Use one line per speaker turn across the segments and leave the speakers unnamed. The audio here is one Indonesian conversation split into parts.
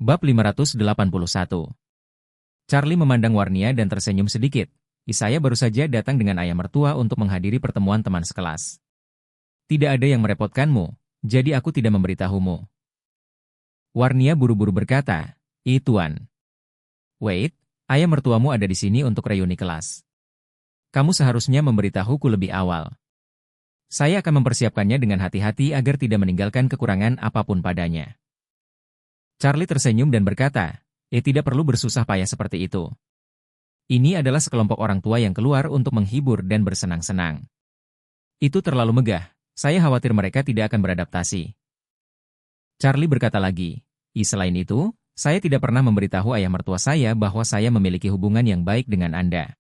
Bab 581. Charlie memandang Warnia dan tersenyum sedikit. Saya baru saja datang dengan ayah mertua untuk menghadiri pertemuan teman sekelas. Tidak ada yang merepotkanmu, jadi aku tidak memberitahumu. Warnia buru-buru berkata, Tuan. Wait, ayah mertuamu ada di sini untuk reuni kelas. Kamu seharusnya memberitahuku lebih awal. Saya akan mempersiapkannya dengan hati-hati agar tidak meninggalkan kekurangan apapun padanya. Charlie tersenyum dan berkata, tidak perlu bersusah payah seperti itu. Ini adalah sekelompok orang tua yang keluar untuk menghibur dan bersenang-senang. Itu terlalu megah, saya khawatir mereka tidak akan beradaptasi. Charlie berkata lagi, selain itu, saya tidak pernah memberitahu ayah mertua saya bahwa saya memiliki hubungan yang baik dengan Anda.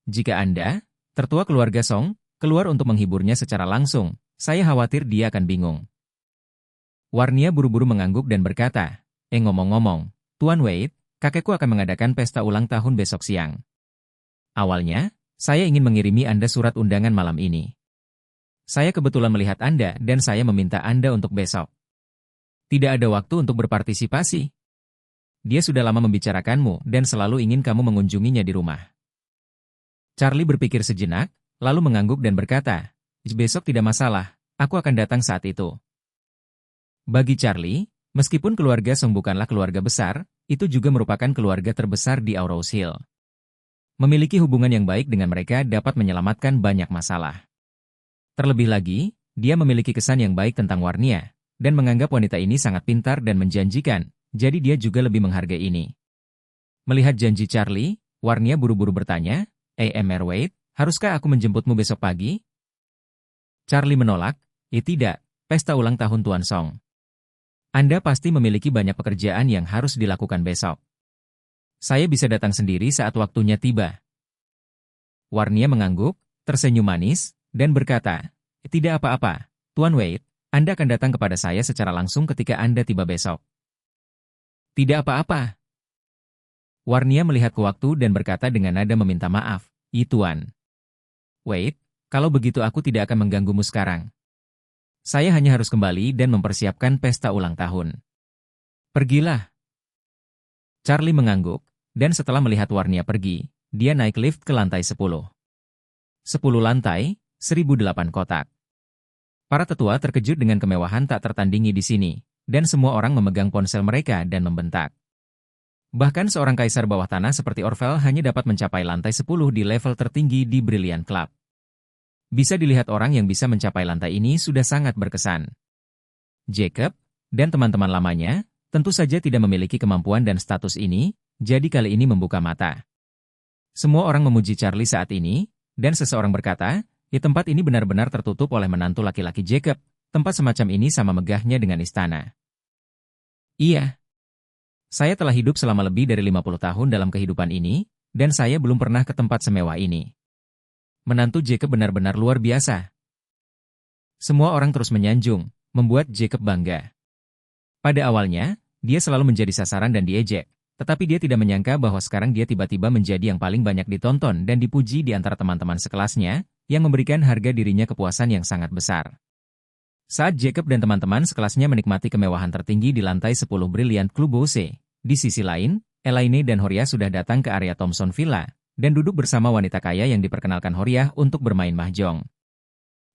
Jika Anda, tertua keluarga Song, keluar untuk menghiburnya secara langsung, saya khawatir dia akan bingung. Warnia buru-buru mengangguk dan berkata, ngomong-ngomong, Tuan Wade, kakekku akan mengadakan pesta ulang tahun besok siang. Awalnya, saya ingin mengirimi Anda surat undangan malam ini. Saya kebetulan melihat Anda dan saya meminta Anda untuk besok. Tidak ada waktu untuk berpartisipasi. Dia sudah lama membicarakanmu dan selalu ingin kamu mengunjunginya di rumah. Charlie berpikir sejenak, lalu mengangguk dan berkata, besok tidak masalah, aku akan datang saat itu. Bagi Charlie, meskipun keluarga Song bukanlah keluarga besar, itu juga merupakan keluarga terbesar di Aurous Hill. Memiliki hubungan yang baik dengan mereka dapat menyelamatkan banyak masalah. Terlebih lagi, dia memiliki kesan yang baik tentang Warnia, dan menganggap wanita ini sangat pintar dan menjanjikan, jadi dia juga lebih menghargai ini. Melihat janji Charlie, Warnia buru-buru bertanya, Mr. Wade, haruskah aku menjemputmu besok pagi? Charlie menolak, tidak, pesta ulang tahun Tuan Song. Anda pasti memiliki banyak pekerjaan yang harus dilakukan besok. Saya bisa datang sendiri saat waktunya tiba. Warnia mengangguk, tersenyum manis, dan berkata, tidak apa-apa, Tuan Wade, Anda akan datang kepada saya secara langsung ketika Anda tiba besok. Tidak apa-apa. Warnia melihat ke waktu dan berkata dengan nada meminta maaf, Tuan Wade, kalau begitu aku tidak akan mengganggumu sekarang. Saya hanya harus kembali dan mempersiapkan pesta ulang tahun. Pergilah. Charlie mengangguk, dan setelah melihat Warnia pergi, dia naik lift ke lantai 10. 10 lantai, 1008 kotak. Para tetua terkejut dengan kemewahan tak tertandingi di sini, dan semua orang memegang ponsel mereka dan membentak. Bahkan seorang kaisar bawah tanah seperti Orville hanya dapat mencapai lantai 10 di level tertinggi di Brilliant Club. Bisa dilihat orang yang bisa mencapai lantai ini sudah sangat berkesan. Jacob, dan teman-teman lamanya, tentu saja tidak memiliki kemampuan dan status ini, jadi kali ini membuka mata. Semua orang memuji Charlie saat ini, dan seseorang berkata, tempat ini benar-benar tertutup oleh menantu laki-laki Jacob, tempat semacam ini sama megahnya dengan istana. Iya. Saya telah hidup selama lebih dari 50 tahun dalam kehidupan ini, dan saya belum pernah ke tempat semewah ini. Menantu Jacob benar-benar luar biasa. Semua orang terus menyanjung, membuat Jacob bangga. Pada awalnya, dia selalu menjadi sasaran dan diejek, tetapi dia tidak menyangka bahwa sekarang dia tiba-tiba menjadi yang paling banyak ditonton dan dipuji di antara teman-teman sekelasnya, yang memberikan harga dirinya kepuasan yang sangat besar. Saat Jacob dan teman-teman sekelasnya menikmati kemewahan tertinggi di lantai 10 Brilliant Club OC, di sisi lain, Elaine dan Horia sudah datang ke area Thompson Villa, dan duduk bersama wanita kaya yang diperkenalkan Horia untuk bermain mahjong.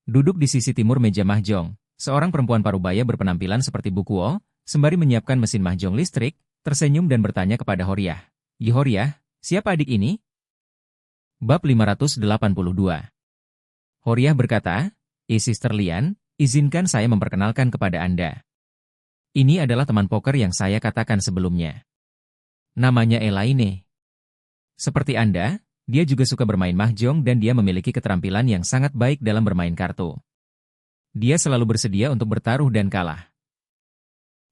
Duduk di sisi timur meja mahjong, seorang perempuan parubaya berpenampilan seperti Bukuo, sembari menyiapkan mesin mahjong listrik, tersenyum dan bertanya kepada Horia, Horia, siapa adik ini? Bab 582. Horia berkata, Sister Lian, izinkan saya memperkenalkan kepada Anda. Ini adalah teman poker yang saya katakan sebelumnya. Namanya Elaine. Seperti Anda, dia juga suka bermain mahjong dan dia memiliki keterampilan yang sangat baik dalam bermain kartu. Dia selalu bersedia untuk bertaruh dan kalah.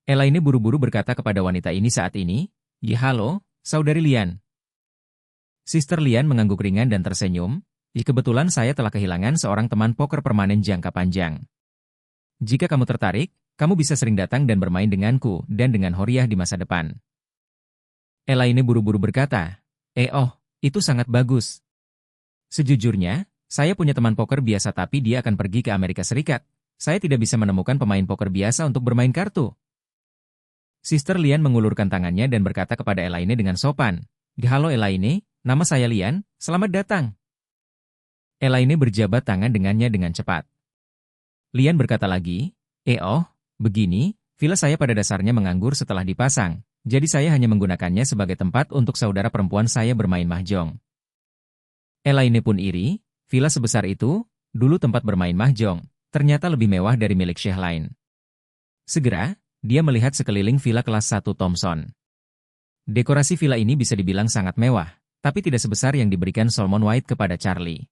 Elaine buru-buru berkata kepada wanita ini saat ini, halo, Saudari Lian. Sister Lian mengangguk ringan dan tersenyum, kebetulan saya telah kehilangan seorang teman poker permanen jangka panjang. Jika kamu tertarik, kamu bisa sering datang dan bermain denganku dan dengan Horia di masa depan. Elaine buru-buru berkata, itu sangat bagus. Sejujurnya, saya punya teman poker biasa tapi dia akan pergi ke Amerika Serikat. Saya tidak bisa menemukan pemain poker biasa untuk bermain kartu. Sister Lian mengulurkan tangannya dan berkata kepada Elaine dengan sopan, "Halo Elaine, nama saya Lian, selamat datang." Elaine berjabat tangan dengannya dengan cepat. Lian berkata lagi, "Oh, begini, villa saya pada dasarnya menganggur setelah dipasang, jadi saya hanya menggunakannya sebagai tempat untuk saudara perempuan saya bermain mahjong." Elaine pun iri, villa sebesar itu, dulu tempat bermain mahjong, ternyata lebih mewah dari milik Syekh lain. Segera, dia melihat sekeliling villa kelas 1 Thompson. Dekorasi villa ini bisa dibilang sangat mewah, tapi tidak sebesar yang diberikan Solomon White kepada Charlie.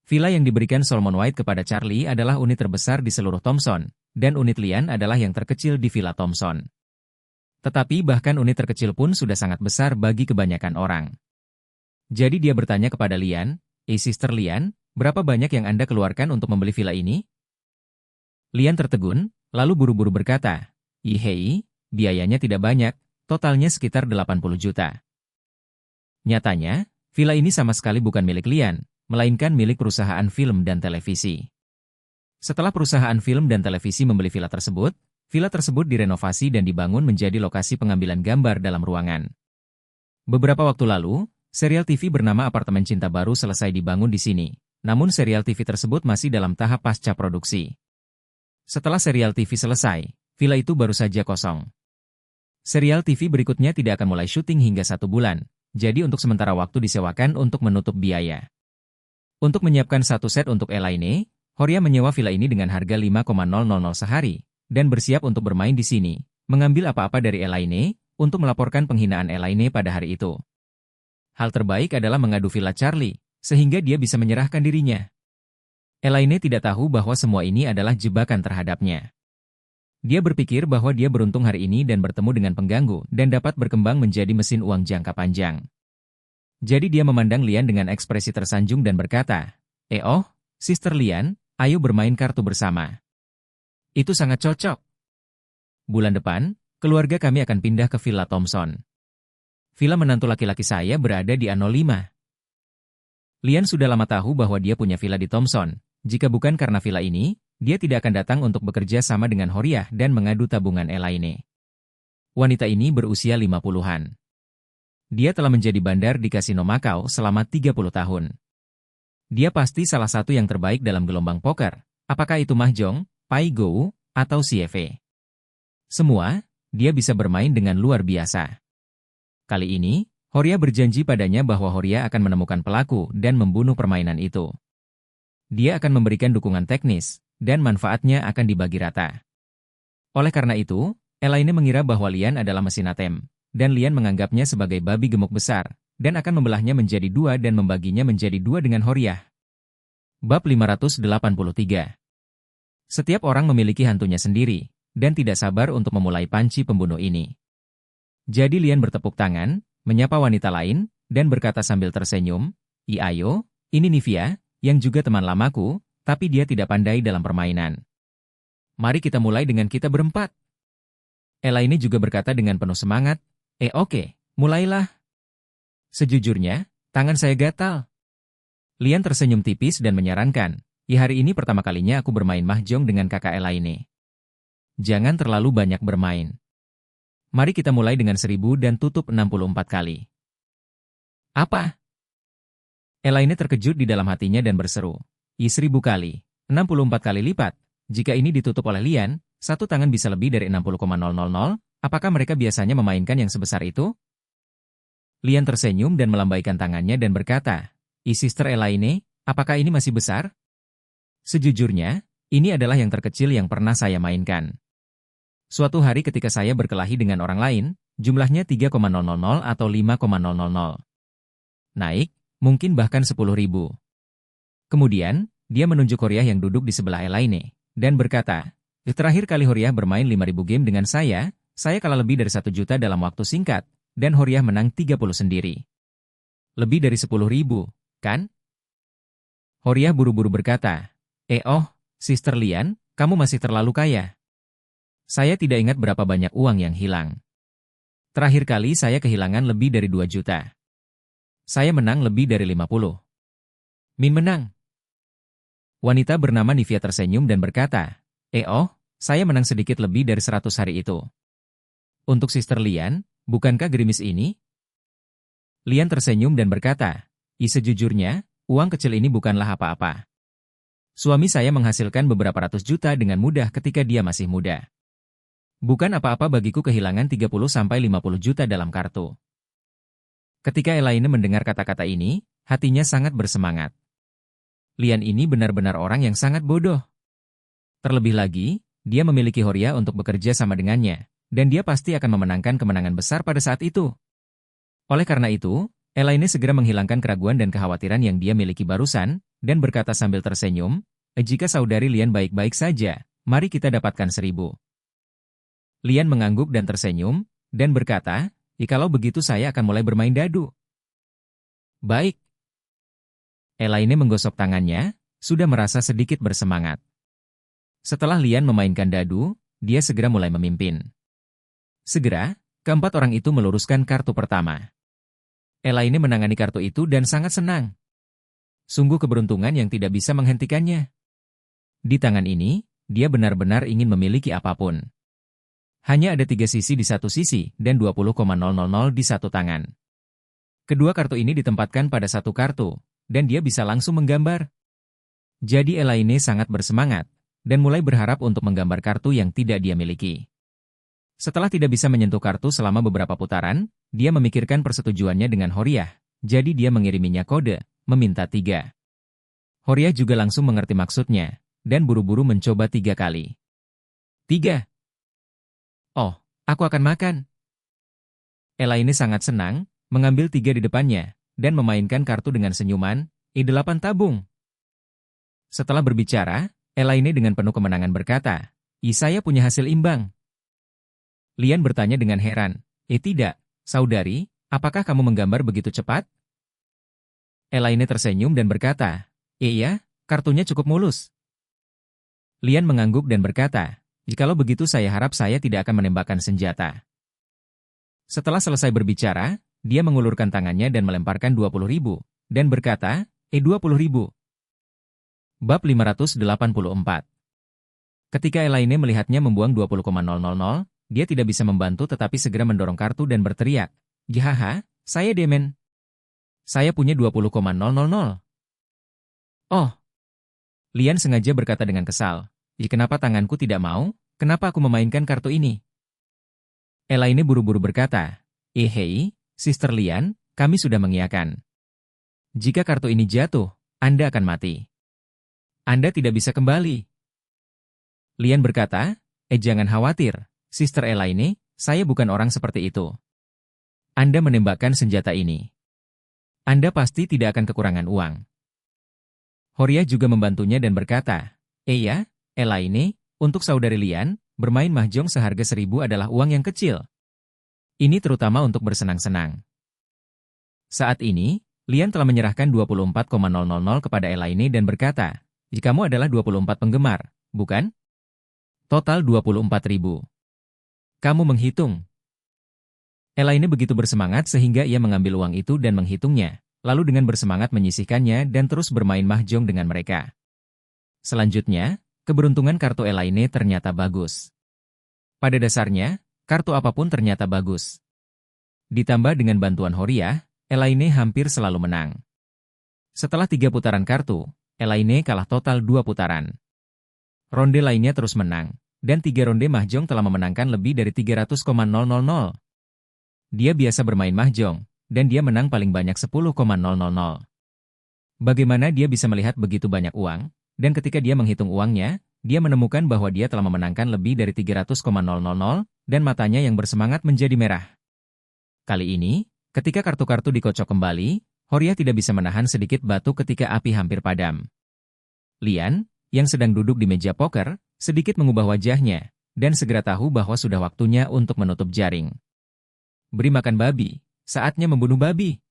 Villa yang diberikan Solomon White kepada Charlie adalah unit terbesar di seluruh Thompson, dan unit Lian adalah yang terkecil di Villa Thompson. Tetapi bahkan unit terkecil pun sudah sangat besar bagi kebanyakan orang. Jadi dia bertanya kepada Lian, Sister Lian, berapa banyak yang Anda keluarkan untuk membeli villa ini?" Lian tertegun, lalu buru-buru berkata, "Hei, biayanya tidak banyak, totalnya sekitar 80 juta. Nyatanya, villa ini sama sekali bukan milik Lian, melainkan milik perusahaan film dan televisi. Setelah perusahaan film dan televisi membeli villa tersebut direnovasi dan dibangun menjadi lokasi pengambilan gambar dalam ruangan. Beberapa waktu lalu, serial TV bernama Apartemen Cinta baru selesai dibangun di sini, namun serial TV tersebut masih dalam tahap pasca produksi. Setelah serial TV selesai, villa itu baru saja kosong. Serial TV berikutnya tidak akan mulai syuting hingga 1 bulan, jadi untuk sementara waktu disewakan untuk menutup biaya. Untuk menyiapkan satu set untuk Elaine, Horia menyewa villa ini dengan harga 5,000 sehari, dan bersiap untuk bermain di sini, mengambil apa-apa dari Elaine, untuk melaporkan penghinaan Elaine pada hari itu. Hal terbaik adalah mengadu villa Charlie, sehingga dia bisa menyerahkan dirinya. Elaine tidak tahu bahwa semua ini adalah jebakan terhadapnya. Dia berpikir bahwa dia beruntung hari ini dan bertemu dengan pengganggu dan dapat berkembang menjadi mesin uang jangka panjang. Jadi dia memandang Lian dengan ekspresi tersanjung dan berkata, "Oh, Sister Lian, ayo bermain kartu bersama. Itu sangat cocok. Bulan depan, keluarga kami akan pindah ke Villa Thompson. Villa menantu laki-laki saya berada di A05. Lian sudah lama tahu bahwa dia punya villa di Thompson. Jika bukan karena villa ini, dia tidak akan datang untuk bekerja sama dengan Horia dan mengadu tabungan Elaine. Wanita ini berusia 50-an. Dia telah menjadi bandar di kasino Macau selama 30 tahun. Dia pasti salah satu yang terbaik dalam gelombang poker, apakah itu mahjong, pai go, atau CFA. Semua, dia bisa bermain dengan luar biasa. Kali ini, Horia berjanji padanya bahwa Horia akan menemukan pelaku dan membunuh permainan itu. Dia akan memberikan dukungan teknis, dan manfaatnya akan dibagi rata. Oleh karena itu, Elaine mengira bahwa Lian adalah mesin ATM, dan Lian menganggapnya sebagai babi gemuk besar, dan akan membelahnya menjadi 2 dan membaginya menjadi 2 dengan Horia. Bab 583. Setiap orang memiliki hantunya sendiri, dan tidak sabar untuk memulai panci pembunuh ini. Jadi Lian bertepuk tangan, menyapa wanita lain, dan berkata sambil tersenyum, "Ayo, ini Nivia, yang juga teman lamaku, tapi dia tidak pandai dalam permainan. Mari kita mulai dengan kita berempat." Elaine juga berkata dengan penuh semangat, Oke, mulailah." Sejujurnya, tangan saya gatal. Lian tersenyum tipis dan menyarankan, hari ini pertama kalinya aku bermain mahjong dengan kakak Elaine. Jangan terlalu banyak bermain. Mari kita mulai dengan 1000 dan tutup 64 kali. Apa? Elaine terkejut di dalam hatinya dan berseru, 1000 kali, 64 kali lipat. Jika ini ditutup oleh Lian, satu tangan bisa lebih dari 60,000. Apakah mereka biasanya memainkan yang sebesar itu? Lian tersenyum dan melambaikan tangannya dan berkata, Sister Elaine, apakah ini masih besar? Sejujurnya, ini adalah yang terkecil yang pernah saya mainkan. Suatu hari ketika saya berkelahi dengan orang lain, jumlahnya 3,000 atau 5,000. Naik, mungkin bahkan 10.000. Kemudian, dia menunjuk Horia yang duduk di sebelah Elaine, dan berkata, terakhir kali Horia bermain 5.000 game dengan saya kalah lebih dari 1 juta dalam waktu singkat, dan Horia menang 30 sendiri. Lebih dari 10.000, kan? Horia buru-buru berkata, Sister Lian, kamu masih terlalu kaya. Saya tidak ingat berapa banyak uang yang hilang. Terakhir kali saya kehilangan lebih dari 2 juta. Saya menang lebih dari 50. Min menang. Wanita bernama Nivia tersenyum dan berkata, saya menang sedikit lebih dari 100 hari itu. Untuk Sister Lian, bukankah gerimis ini? Lian tersenyum dan berkata, sejujurnya, uang kecil ini bukanlah apa-apa. Suami saya menghasilkan beberapa ratus juta dengan mudah ketika dia masih muda. Bukan apa-apa bagiku kehilangan 30–50 juta dalam kartu. Ketika Elaine mendengar kata-kata ini, hatinya sangat bersemangat. Lian ini benar-benar orang yang sangat bodoh. Terlebih lagi, dia memiliki Horia untuk bekerja sama dengannya, dan dia pasti akan memenangkan kemenangan besar pada saat itu. Oleh karena itu, Elaine segera menghilangkan keraguan dan kekhawatiran yang dia miliki barusan, dan berkata sambil tersenyum, jika saudari Lian baik-baik saja, mari kita dapatkan 1000. Lian mengangguk dan tersenyum, dan berkata, kalau begitu saya akan mulai bermain dadu. Baik. Elaine menggosok tangannya, sudah merasa sedikit bersemangat. Setelah Lian memainkan dadu, dia segera mulai memimpin. Segera, keempat orang itu meluruskan kartu pertama. Elaine menangani kartu itu dan sangat senang. Sungguh keberuntungan yang tidak bisa menghentikannya. Di tangan ini, dia benar-benar ingin memiliki apapun. Hanya ada 3 sisi di satu sisi dan 20,000 di satu tangan. Kedua kartu ini ditempatkan pada satu kartu, dan dia bisa langsung menggambar. Jadi Elaine sangat bersemangat, dan mulai berharap untuk menggambar kartu yang tidak dia miliki. Setelah tidak bisa menyentuh kartu selama beberapa putaran, dia memikirkan persetujuannya dengan Horia, jadi dia mengiriminya kode, meminta 3. Horia juga langsung mengerti maksudnya, dan buru-buru mencoba 3 kali. 3. Oh, aku akan makan. Elaine sangat senang, mengambil 3 di depannya, dan memainkan kartu dengan senyuman, 8 tabung. Setelah berbicara, Elaine dengan penuh kemenangan berkata, saya punya hasil imbang. Lian bertanya dengan heran, tidak, saudari, apakah kamu menggambar begitu cepat? Elaine tersenyum dan berkata, iya, kartunya cukup mulus. Lian mengangguk dan berkata, jikalau begitu saya harap saya tidak akan menembakkan senjata. Setelah selesai berbicara, dia mengulurkan tangannya dan melemparkan 20.000, dan berkata, 20.000. Bab 584. Ketika Elaine melihatnya membuang 20,000, dia tidak bisa membantu tetapi segera mendorong kartu dan berteriak, "Hahaha, saya demen. Saya punya 20,000. Oh." Lian sengaja berkata dengan kesal, kenapa tanganku tidak mau? Kenapa aku memainkan kartu ini?" Elaine buru-buru berkata, hei, Sister Lian, kami sudah mengiyakan. Jika kartu ini jatuh, Anda akan mati. Anda tidak bisa kembali. Lian berkata, jangan khawatir, Sister Elaine, saya bukan orang seperti itu. Anda menembakkan senjata ini. Anda pasti tidak akan kekurangan uang. Horia juga membantunya dan berkata, ya, Elaine, untuk saudari Lian, bermain mahjong seharga 1000 adalah uang yang kecil. Ini terutama untuk bersenang-senang. Saat ini, Lian telah menyerahkan 24,000 kepada Elaine dan berkata, kamu adalah 24 penggemar, bukan? Total 24.000. Kamu menghitung. Elaine begitu bersemangat sehingga ia mengambil uang itu dan menghitungnya, lalu dengan bersemangat menyisihkannya dan terus bermain mahjong dengan mereka. Selanjutnya, keberuntungan kartu Elaine ternyata bagus. Pada dasarnya, kartu apapun ternyata bagus. Ditambah dengan bantuan Horia, Elaine hampir selalu menang. Setelah 3 putaran kartu, Elaine kalah total 2 putaran. Ronde lainnya terus menang, dan 3 ronde mahjong telah memenangkan lebih dari 300,000. Dia biasa bermain mahjong, dan dia menang paling banyak 10,000. Bagaimana dia bisa melihat begitu banyak uang, dan ketika dia menghitung uangnya, dia menemukan bahwa dia telah memenangkan lebih dari 300,000, dan matanya yang bersemangat menjadi merah. Kali ini, ketika kartu-kartu dikocok kembali, Horia tidak bisa menahan sedikit batuk ketika api hampir padam. Lian, yang sedang duduk di meja poker, sedikit mengubah wajahnya, dan segera tahu bahwa sudah waktunya untuk menutup jaring. Beri makan babi, saatnya membunuh babi.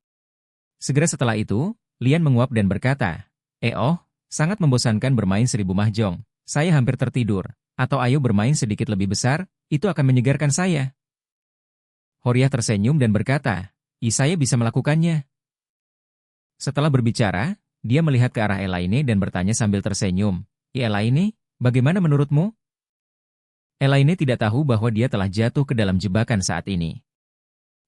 Segera setelah itu, Lian menguap dan berkata, sangat membosankan bermain 1000 mahjong, saya hampir tertidur, atau ayo bermain sedikit lebih besar, itu akan menyegarkan saya. Horia tersenyum dan berkata, saya bisa melakukannya. Setelah berbicara, dia melihat ke arah Elaine dan bertanya sambil tersenyum, Elaine, bagaimana menurutmu? Elaine tidak tahu bahwa dia telah jatuh ke dalam jebakan saat ini.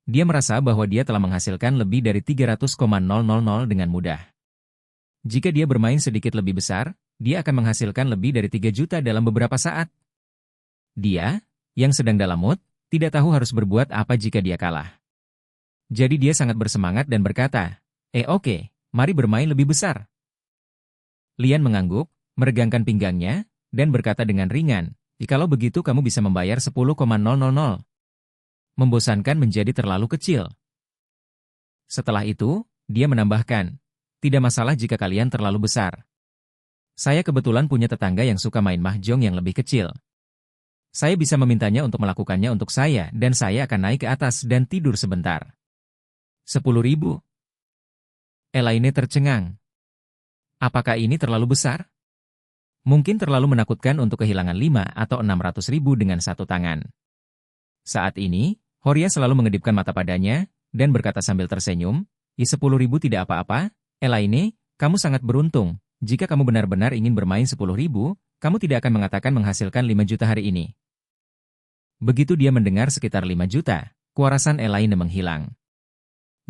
Dia merasa bahwa dia telah menghasilkan lebih dari 300,000 dengan mudah. Jika dia bermain sedikit lebih besar, dia akan menghasilkan lebih dari 3 juta dalam beberapa saat. Dia, yang sedang dalam mood, tidak tahu harus berbuat apa jika dia kalah. Jadi dia sangat bersemangat dan berkata, oke, mari bermain lebih besar. Lian mengangguk, meregangkan pinggangnya, dan berkata dengan ringan, kalau begitu kamu bisa membayar 10,000. Membosankan menjadi terlalu kecil. Setelah itu, dia menambahkan, tidak masalah jika kalian terlalu besar. Saya kebetulan punya tetangga yang suka main mahjong yang lebih kecil. Saya bisa memintanya untuk melakukannya untuk saya dan saya akan naik ke atas dan tidur sebentar. 10.000. Elaine tercengang. Apakah ini terlalu besar? Mungkin terlalu menakutkan untuk kehilangan 5 atau 600.000 dengan satu tangan. Saat ini, Horia selalu mengedipkan mata padanya, dan berkata sambil tersenyum, 10.000 tidak apa-apa, Elaine, kamu sangat beruntung. Jika kamu benar-benar ingin bermain 10.000, kamu tidak akan mengatakan menghasilkan 5 juta hari ini. Begitu dia mendengar sekitar 5 juta, kewarasan Elaine menghilang.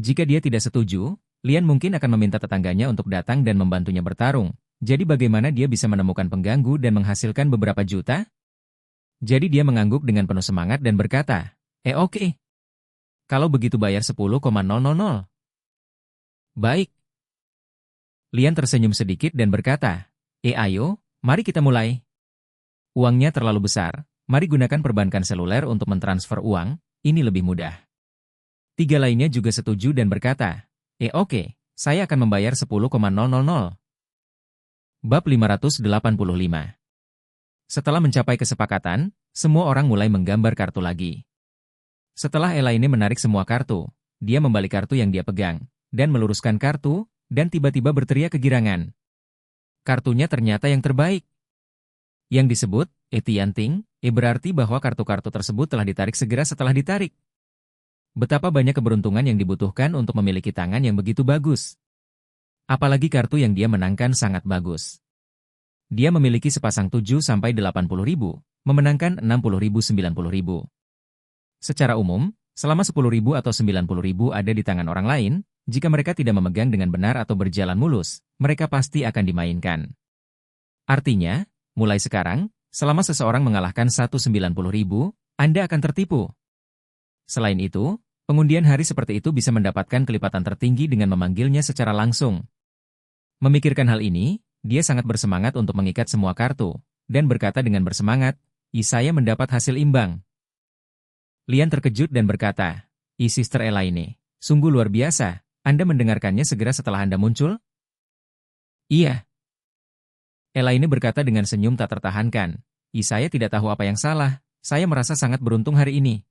Jika dia tidak setuju, Lian mungkin akan meminta tetangganya untuk datang dan membantunya bertarung. Jadi bagaimana dia bisa menemukan pengganggu dan menghasilkan beberapa juta? Jadi dia mengangguk dengan penuh semangat dan berkata, oke. Kalau begitu bayar 10,000. Baik. Lian tersenyum sedikit dan berkata, ayo, mari kita mulai. Uangnya terlalu besar, mari gunakan perbankan seluler untuk mentransfer uang, ini lebih mudah. 3 lainnya juga setuju dan berkata, oke, saya akan membayar 10,000. Bab 585. Setelah mencapai kesepakatan, semua orang mulai menggambar kartu lagi. Setelah Elaine menarik semua kartu, dia membalik kartu yang dia pegang, dan meluruskan kartu, dan tiba-tiba berteriak kegirangan. Kartunya ternyata yang terbaik. Yang disebut, Tianting, berarti bahwa kartu-kartu tersebut telah ditarik segera setelah ditarik. Betapa banyak keberuntungan yang dibutuhkan untuk memiliki tangan yang begitu bagus. Apalagi kartu yang dia menangkan sangat bagus. Dia memiliki sepasang 7-80 ribu, memenangkan 60.000-90.000. Secara umum, selama 10.000 atau 90.000 ada di tangan orang lain, jika mereka tidak memegang dengan benar atau berjalan mulus, mereka pasti akan dimainkan. Artinya, mulai sekarang, selama seseorang mengalahkan 190.000, Anda akan tertipu. Selain itu, pengundian hari seperti itu bisa mendapatkan kelipatan tertinggi dengan memanggilnya secara langsung. Memikirkan hal ini, dia sangat bersemangat untuk mengikat semua kartu, dan berkata dengan bersemangat, saya mendapat hasil imbang. Lian terkejut dan berkata, Sister Elaine, sungguh luar biasa, Anda mendengarkannya segera setelah Anda muncul? Iya. Elaine berkata dengan senyum tak tertahankan, saya tidak tahu apa yang salah, saya merasa sangat beruntung hari ini.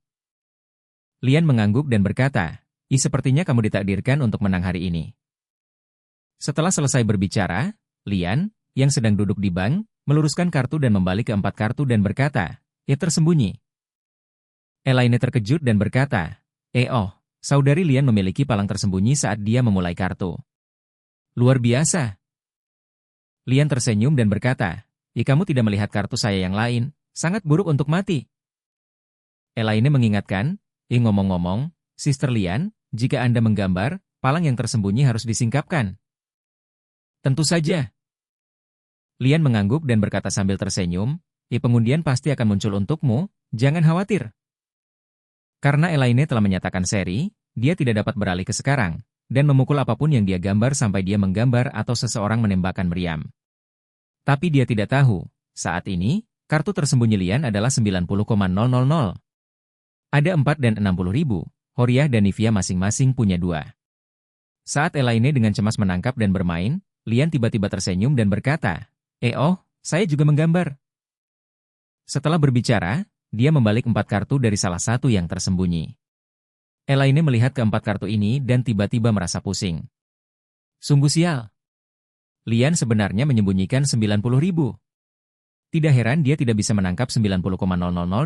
Lian mengangguk dan berkata, sepertinya kamu ditakdirkan untuk menang hari ini. Setelah selesai berbicara, Lian, yang sedang duduk di bank, meluruskan kartu dan membalik ke 4 kartu dan berkata, tersembunyi. Elaine terkejut dan berkata, saudari Lian memiliki palang tersembunyi saat dia memulai kartu. Luar biasa. Lian tersenyum dan berkata, kamu tidak melihat kartu saya yang lain, sangat buruk untuk mati. Elaine mengingatkan, ngomong-ngomong, Sister Lian, jika Anda menggambar, palang yang tersembunyi harus disingkapkan. Tentu saja. Lian mengangguk dan berkata sambil tersenyum, pengundian pasti akan muncul untukmu, jangan khawatir. Karena Elaine telah menyatakan seri, dia tidak dapat beralih ke sekarang, dan memukul apapun yang dia gambar sampai dia menggambar atau seseorang menembakkan meriam. Tapi dia tidak tahu, saat ini, kartu tersembunyi Lian adalah 90,000. Ada 4 dan 60.000, Horia dan Nivia masing-masing punya 2. Saat Elaine dengan cemas menangkap dan bermain, Lian tiba-tiba tersenyum dan berkata, saya juga menggambar. Setelah berbicara, dia membalik 4 kartu dari salah satu yang tersembunyi. Elaine melihat ke-4 kartu ini dan tiba-tiba merasa pusing. Sungguh sial. Lian sebenarnya menyembunyikan 90.000. Tidak heran dia tidak bisa menangkap 90,000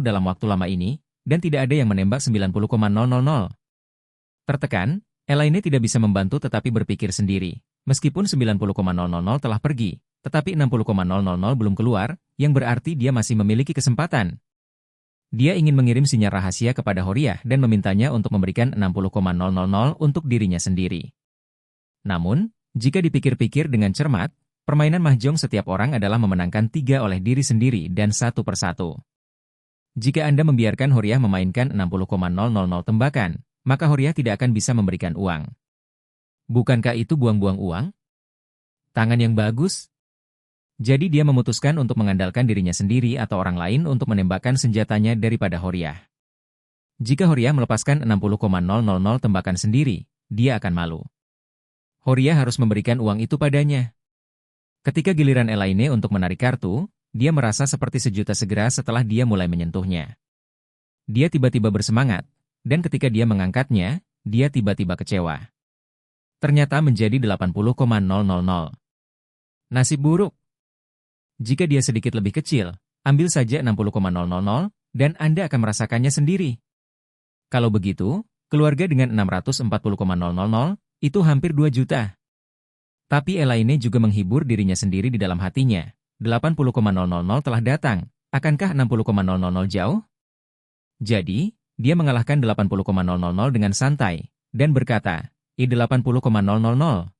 dalam waktu lama ini, dan tidak ada yang menembak 90,000. Tertekan, Elaine tidak bisa membantu tetapi berpikir sendiri. Meskipun 90,000 telah pergi, tetapi 60,000 belum keluar, yang berarti dia masih memiliki kesempatan. Dia ingin mengirim sinyal rahasia kepada Horia dan memintanya untuk memberikan 60,000 untuk dirinya sendiri. Namun, jika dipikir-pikir dengan cermat, permainan mahjong setiap orang adalah memenangkan 3 oleh diri sendiri dan satu persatu. Jika Anda membiarkan Horia memainkan 60,000 tembakan, maka Horia tidak akan bisa memberikan uang. Bukankah itu buang-buang uang? Tangan yang bagus? Jadi dia memutuskan untuk mengandalkan dirinya sendiri atau orang lain untuk menembakkan senjatanya daripada Horia. Jika Horia melepaskan 60,000 tembakan sendiri, dia akan malu. Horia harus memberikan uang itu padanya. Ketika giliran Elaine untuk menarik kartu, dia merasa seperti sejuta segera setelah dia mulai menyentuhnya. Dia tiba-tiba bersemangat, dan ketika dia mengangkatnya, dia tiba-tiba kecewa. Ternyata menjadi 80,000. Nasib buruk. Jika dia sedikit lebih kecil, ambil saja 60,000 dan Anda akan merasakannya sendiri. Kalau begitu, keluarga dengan 640,000 itu hampir 2 juta. Tapi Elaine juga menghibur dirinya sendiri di dalam hatinya. 80,000 telah datang, akankah 60,000 jauh? Jadi, dia mengalahkan 80,000 dengan santai, dan berkata, 80,000.